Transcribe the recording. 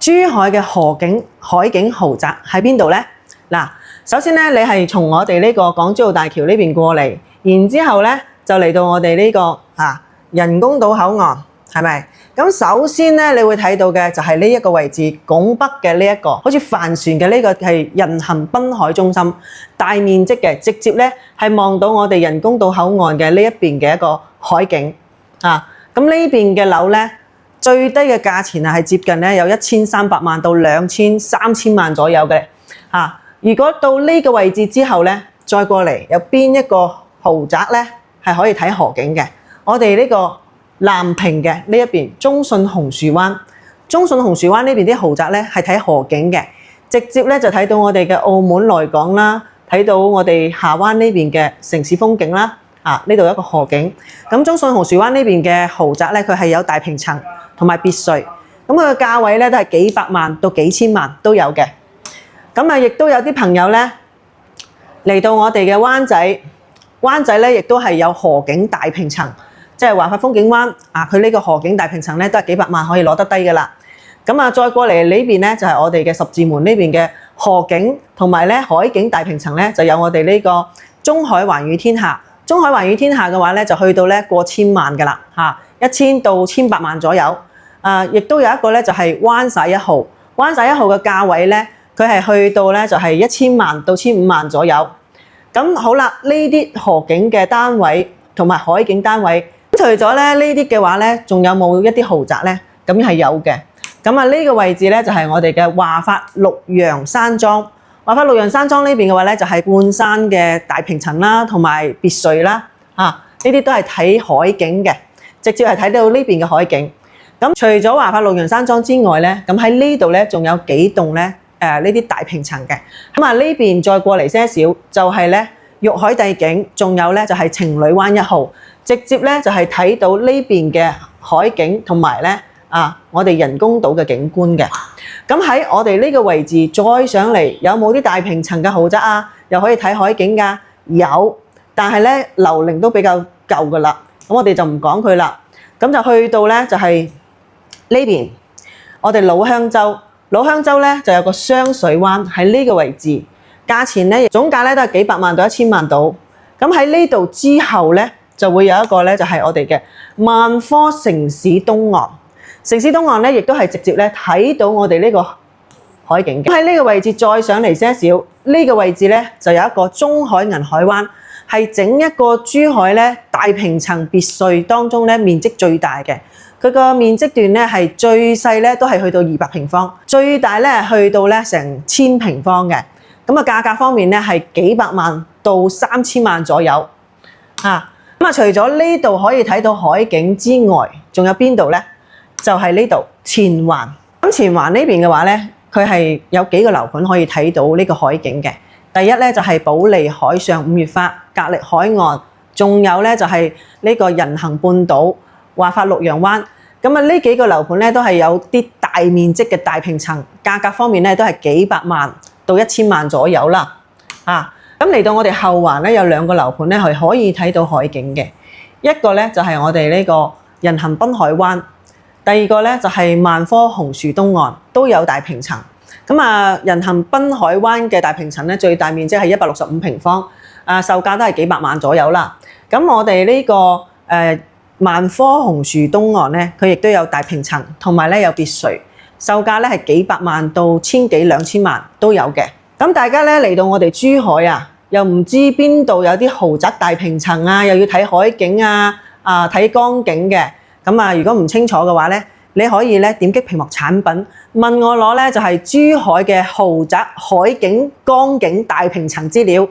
珠海嘅海景豪宅喺邊度呢？嗱，首先咧，你係從我哋呢個港珠澳大橋呢邊過嚟，然之後咧就嚟到我哋呢個人工島口岸，係咪？咁首先咧，你會睇到嘅就係呢一個位置，拱北嘅呢一個好似帆船嘅呢個係人行濱海中心，大面積嘅，直接咧係望到我哋人工島口岸嘅呢一邊嘅一個海景啊。咁呢邊嘅樓咧，最低嘅價錢係接近咧有1300萬到2300、3000萬左右嘅嚇。如果到呢個位置之後咧，再過嚟有邊一個豪宅咧係可以睇河景嘅？我哋呢個南屏嘅呢一邊，中信紅樹灣呢邊啲豪宅咧係睇河景嘅，直接咧就睇到我哋嘅澳門來港啦，睇到我哋下灣呢邊嘅城市風景啦。呢度有一個河景。咁中信紅樹灣呢邊嘅豪宅咧，佢係有大平層同埋別墅，咁佢嘅價位咧都係幾百萬到幾千萬都有嘅。咁啊，亦都有啲朋友咧嚟到我哋嘅灣仔咧，亦都係有河景大平層，即係華發風景灣佢呢個河景大平層咧都係幾百萬可以攞得低㗎啦。咁啊，再過嚟呢邊咧就係我哋嘅十字門呢邊嘅河景同埋咧海景大平層咧，就有我哋呢個中海環宇天下。中海環宇天下嘅話咧，就去到咧過千萬㗎啦，1000到1800萬左右。亦都有一個咧就係灣仔1號，灣仔1號嘅價位咧，佢係去到咧就係1000萬到1500萬左右。咁好啦，呢啲河景嘅單位同埋海景單位，除咗咧呢啲嘅話咧，仲有冇一啲豪宅咧？咁係有嘅。咁啊呢個位置咧就係我哋嘅華發綠楊山莊。華發綠楊山莊呢邊嘅話咧，就係半山嘅大平層啦，同埋別墅啦，呢啲都係睇海景嘅，直接係睇到呢邊嘅海景。咁除咗華發綠楊山莊之外咧，咁喺呢度咧仲有幾棟咧呢啲大平層嘅。咁啊呢邊再過嚟些少，就係咧玉海帝景，仲有咧就係情侶灣1號，直接咧就係睇到呢邊嘅海景同埋咧我哋人工島嘅景觀嘅。咁喺我哋呢個位置再上嚟，有冇啲大平層嘅豪宅啊？又可以睇海景㗎？有，但係咧樓齡都比較舊㗎啦。咁我哋就唔講佢啦。咁就去到咧就係呢邊，我哋老香洲。老香洲咧就有個雙水灣喺呢個位置，價錢咧總價咧都係幾百萬到1000萬到。咁喺呢度之後咧就會有一個咧就係我哋嘅萬科城市東岸。城市東岸咧，亦都係直接咧睇到我哋呢個海景嘅。喺呢個位置再上嚟些少，呢個位置咧就有一個中海銀海灣，係整一個珠海咧大平層別墅當中咧面積最大嘅。佢個面積段咧係最細咧都係去到200平方，最大咧去到咧成1000平方嘅。咁啊價格方面咧係幾百萬到3000萬左右。咁啊除咗呢度可以睇到海景之外，仲有邊度咧？就係呢度前環。咁前環呢邊嘅話咧，佢係有幾個樓盤可以睇到呢個海景嘅。第一咧就係保利海上5月花、格力海岸，仲有咧就係呢個人行半島、華發綠楊灣。咁啊呢幾個樓盤咧都係有啲大面積嘅大平層，價格方面咧都係幾百萬到1000萬左右啦。咁嚟到我哋後環咧有2個樓盤咧係可以睇到海景嘅，一個咧就係我哋呢個人行濱海灣。第二個咧就係萬科紅樹東岸，都有大平層。咁啊，人行濱海灣嘅大平層咧，最大面積係165平方，售價都係幾百萬左右啦。咁我哋呢個萬科紅樹東岸咧，佢亦都有大平層，同埋咧有別墅，售價咧係幾百萬到1000幾2000萬都有嘅。咁大家咧嚟到我哋珠海又唔知邊度有啲豪宅大平層又要睇海景睇江景嘅。咁如果唔清楚嘅話咧，你可以咧點擊屏幕產品問我攞咧就係珠海嘅豪宅海景江景大平層資料。